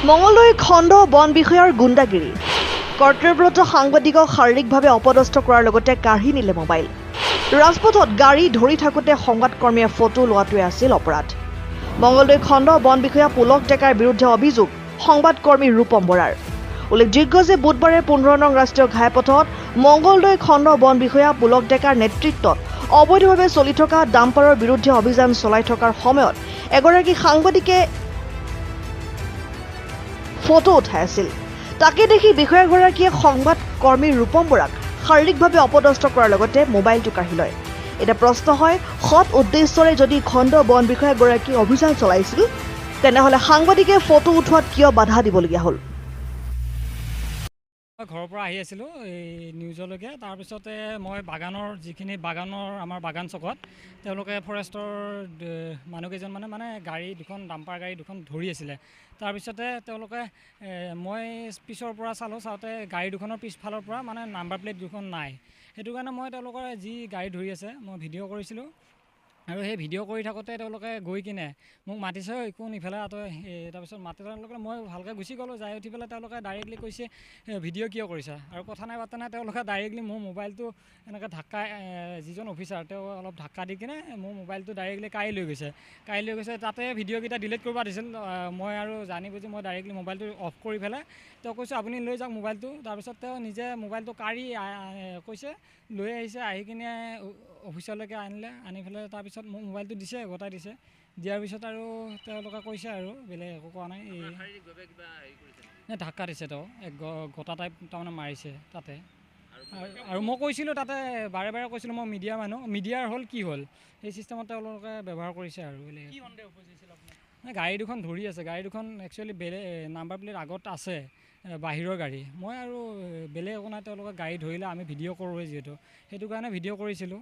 মঙলদৈ খণ্ড বন বিষয়াৰ গুণ্ডাগিৰি কৰ্তব্যৰত সাংবাদিকক শাৰীৰিকভাৱে অপদস্থ কৰাৰ লগতে কাঢ়ি নিলে মোবাইল ৰাজপথত গাড়ী ধৰি থাকোঁতে সংবাদকৰ্মীয়ে ফটো লোৱাটোৱে আছিল অপৰাধ মঙলদৈ খণ্ড বন বিষয়া পুলক ডেকাৰ বিৰুদ্ধে অভিযোগ সংবাদকৰ্মী ৰূপম বৰাৰ উল্লেখযোগ্য যে বুধবাৰে 15 নং ৰাষ্ট্ৰীয় ঘাইপথত মঙলদৈ খণ্ড বন বিষয়া পুলক ডেকাৰ নেতৃত্বত অবৈধভাৱে চলি থকা ডাম্পাৰৰ বিৰুদ্ধে অভিযান চলাই থকাৰ সময়ত এগৰাকী সাংবাদিকে ফটো উঠাই আছিল তাকে দেখি বিষয়াগৰাকীয়ে সংবাদকৰ্মী ৰূপম বৰাক শাৰীৰিকভাৱে অপদস্থ কৰাৰ লগতে মোবাইলটো কাঢ়ি লয় এটা প্ৰশ্ন হয় সৎ উদ্দেশ্যৰে যদি খণ্ড বন বিষয়াগৰাকী অভিযান চলাইছিল তেনেহলে সাংবাদিকে ফটো উঠোৱাত কিয় বাধা দিবলগীয়া হ'ল ঘৰৰ পৰা আহি আছিলোঁ এই নিউজলৈকে তাৰপিছতে মই বাগানৰ যিখিনি বাগানৰ আমাৰ বাগান চকত তেওঁলোকে ফৰেষ্টৰ মানুহকেইজন মানে গাড়ী দুখন ডাম্পাৰ গাড়ী দুখন ধৰি আছিলে তাৰপিছতে তেওঁলোকে মই পিছৰ পৰা চাওঁতে গাড়ী দুখনৰ পিছফালৰ পৰা মানে নাম্বাৰ প্লেট দুখন নাই সেইটো কাৰণে মই তেওঁলোকৰ যি গাড়ী ধৰি আছে মই ভিডিঅ' কৰিছিলোঁ আৰু সেই ভিডিঅ' কৰি থাকোঁতে তেওঁলোকে গৈ কিনে মোক মাতিছে কোন ইফালে তাৰপিছত মাতি তেওঁলোকে মই ভালকৈ গুচি গ'লোঁ যাই উঠি পেলাই তেওঁলোকে ডাইৰেক্টলি কৈছে ভিডিঅ' কিয় কৰিছা আৰু কথা নাই বাৰ্তা নাই তেওঁলোকে ডাইৰেক্টলি মোৰ মোবাইলটো এনেকৈ ধাক্কা যিজন অফিচাৰ তেওঁ অলপ ধাক্কা দি কিনে মোৰ মোবাইলটো ডাইৰেক্টলি কাঢ়ি লৈ গৈছে তাতে ভিডিঅ'কেইটা ডিলিট কৰিব দিছিল মই আৰু জানি বুজি মই ডাইৰেক্টলি মোবাইলটো অফ কৰি পেলাই তেওঁ কৈছে আপুনি লৈ যাওক মোবাইলটো তাৰপিছত তেওঁ নিজে মোবাইলটো কাঢ়ি কৈছে লৈ আহিছে আহি কিনে অফিচলৈকে আনি পেলাই তাৰপিছত মোক মোবাইলটো দিছে গতাই দিছে দিয়াৰ পিছত আৰু তেওঁলোকে কৈছে আৰু বেলেগ একো কোৱা নাই এই ধাক্কা দিছে তেওঁ গটা টাইপ তাৰমানে মাৰিছে তাতে আৰু মই কৈছিলোঁ তাতে বাৰে বাৰে কৈছিলোঁ মই মিডিয়া মানুহ মিডিয়াৰ হ'ল কি হ'ল সেই চিষ্টেমত তেওঁলোকে ব্যৱহাৰ কৰিছে আৰু বেলেগ গাড়ী দুখন ধৰি আছে গাড়ী দুখন একচুৱেলি বেলেগ নাম্বাৰ প্লেট আগত আছে বাহিৰৰ গাড়ী মই আৰু বেলেগ একো নাই তেওঁলোকে গাড়ী ধৰিলে আমি ভিডিঅ' কৰোঁৱে যিহেতু সেইটো কাৰণে ভিডিঅ' কৰিছিলোঁ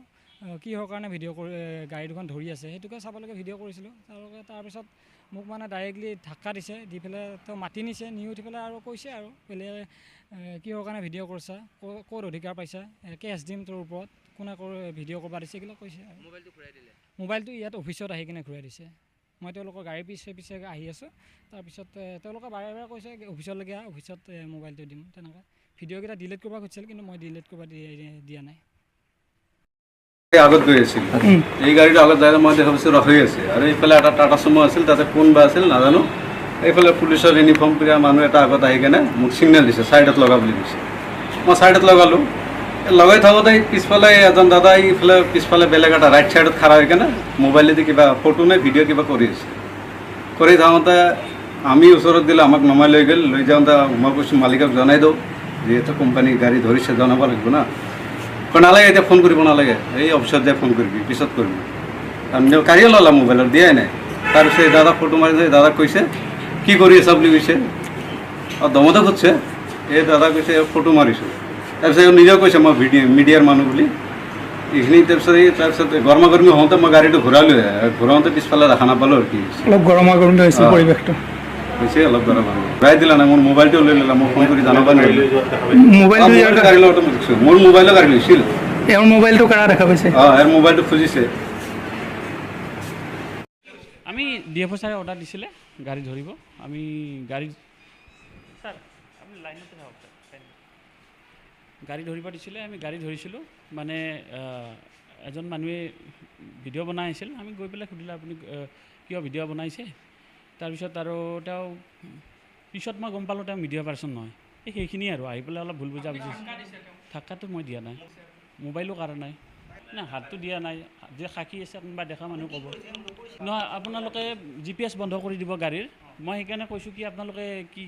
কিহৰ কাৰণে ভিডিঅ' কৰি গাড়ী দুখন ধৰি আছে সেইটোকে চাবলৈকে ভিডিঅ' কৰিছিলোঁ তেওঁলোকে তাৰপিছত মোক মানে ডাইৰেক্টলি ধাক্কা দিছে দি পেলাই তেওঁ মাতি নিছে নি উঠি পেলাই আৰু কৈছে আৰু বেলেগ কিহৰ কাৰণে ভিডিঅ' কৰিছা ক'ত অধিকাৰ পাইছা কেছ দিম তোৰ ওপৰত কোনে ভিডিঅ' কৰিব দিছে এইবিলাক কৈছে মোবাইলটো ঘূৰাই দিলে মোবাইলটো ইয়াত অফিচত আহি কিনে ঘূৰাই দিছে মই তেওঁলোকৰ গাড়ীৰ পিছে আহি আছোঁ তাৰপিছত তেওঁলোকে বাৰে বাৰে কৈছে অফিচলৈকে অফিচত মোবাইলটো দিম তেনেকৈ ভিডিঅ'কেইটা ডিলিট কৰিব খুজিছিল কিন্তু মই ডিলিট কৰিব দিয়া নাই আগত গৈ আছিল এই গাড়ীটো আগত যায় মই দেখা পাইছোঁ ৰখি আছে আৰু এইফালে এটা টাটা চুমো আছিল তাতে কোনবা আছিল নাজানো এইফালে পুলিচৰ ইউনিফৰ্ম পিন্ধা মানুহ এটা আগত আহি কেনে মোক ছিগনেল দিছে ছাইডত লগা বুলি কৈছে মই ছাইডত লগালোঁ লগাই থাকোঁতে পিছফালে এজন দাদাই এইফালে পিছফালে বেলেগ এটা ৰাইট ছাইডত খাৰা হৈ কেনে মোবাইলেদি কিবা ফটো নে ভিডিঅ' কিবা কৰি আছে কৰি থাকোঁতে আমি ওচৰত দিলোঁ আমাক নমাই লৈ গ'ল লৈ যাওঁতে মই কৈছোঁ মালিকক জনাই দিওঁ যিহেতু কোম্পানী গাড়ী ধৰিছে জনাব লাগিব না নালাগে এতিয়া ফোন কৰিব নালাগে এই অফিচত যাই ফোন কৰিবি পিছত কৰিবি কাঢ়িয়ে ল'লা মোবাইলত দিয়াই নাই তাৰপিছত দাদা ফটো মাৰিছে দাদাক কৈছে কি কৰি আছা বুলি কৈছে দমতে খুজিছে এই দাদা কৈছে ফটো মাৰিছোঁ তাৰপিছত নিজেও কৈছে মই মিডিয়াৰ মানুহ বুলি এইখিনি তাৰপিছত গৰমা গৰমি হওঁতে মই গাড়ীটো ঘূৰালোঁ ঘূৰাওঁতে পিছফালে দেখা নাপালোঁ আৰু কি অলপ গৰমা গৰমি হৈছে পৰিৱেশটো হৈছে অলপ গৰম ঘূৰাই দিলা নাই মোৰ মোবাইলটো লৈ ল'লা মই ফোন কৰি জনাব নোৱাৰিলোঁ মোবাইলটো গাড়ী লগতে বুজিছোঁ মোৰ মোবাইলো গাড়ী লৈছিল এওঁৰ মোবাইলটো কাৰা দেখা পাইছে ইয়াৰ মোবাইলটো খুজিছে আমি DFO ছাৰে অৰ্ডাৰ দিছিলে গাড়ী ধৰিব আমি গাড়ী ছাৰ আপুনি লাইনতে থাকক গাড়ী ধৰিব দিছিলে আমি গাড়ী ধৰিছিলোঁ মানে এজন মানুহে ভিডিঅ' বনাই আছিল আমি গৈ পেলাই সুধিলোঁ আপুনি কিয় ভিডিঅ' বনাইছে তাৰপিছত আৰু তেওঁ পিছত মই গম পালোঁ তেওঁ মিডিয়া পাৰ্চন নহয় সেইখিনি আৰু আহি পেলাই অলপ ভুল বুজাবুজি ধাক্কাটো মই দিয়া নাই মোবাইলো কাৰা নাই হাতটো দিয়া নাই যে সাক্ষী আছে কোনোবা দেখা মানুহ ক'ব নহয় আপোনালোকে GPS বন্ধ কৰি দিব গাড়ীৰ মই সেইকাৰণে কৈছোঁ কি আপোনালোকে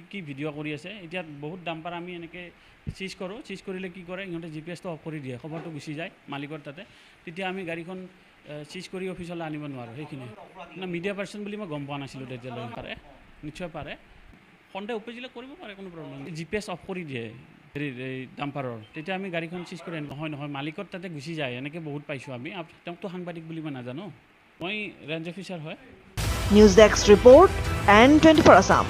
কি ভিডিঅ' কৰি আছে এতিয়া বহুত ডাম্পাৰ আমি এনেকৈ চিজ কৰোঁ চিজ কৰিলে কি কৰে ইহঁতে GPSটো অফ কৰি দিয়ে খবৰটো গুচি যায় মালিকৰ তাতে তেতিয়া আমি গাড়ীখন চিজ কৰি অফিচলৈ আনিব নোৱাৰোঁ সেইখিনি না মিডিয়া পাৰ্চন বুলি মই গম পোৱা নাছিলোঁ তেতিয়ালৈ পাৰে নিশ্চয় পাৰে সন্দেহ উপজিলে কৰিব পাৰে কোনো প্ৰব্লেম GPS অফ কৰি দিয়ে এই ডাম্পাৰৰ তেতিয়া আমি গাড়ীখন চিজ কৰি নহয় মালিকৰ তাতে গুচি যায় এনেকৈ বহুত পাইছোঁ আমি তেওঁকতো সাংবাদিক বুলি মই নাজানো মই ৰেঞ্জ অফিচাৰ হয় news desk report N24 Assam.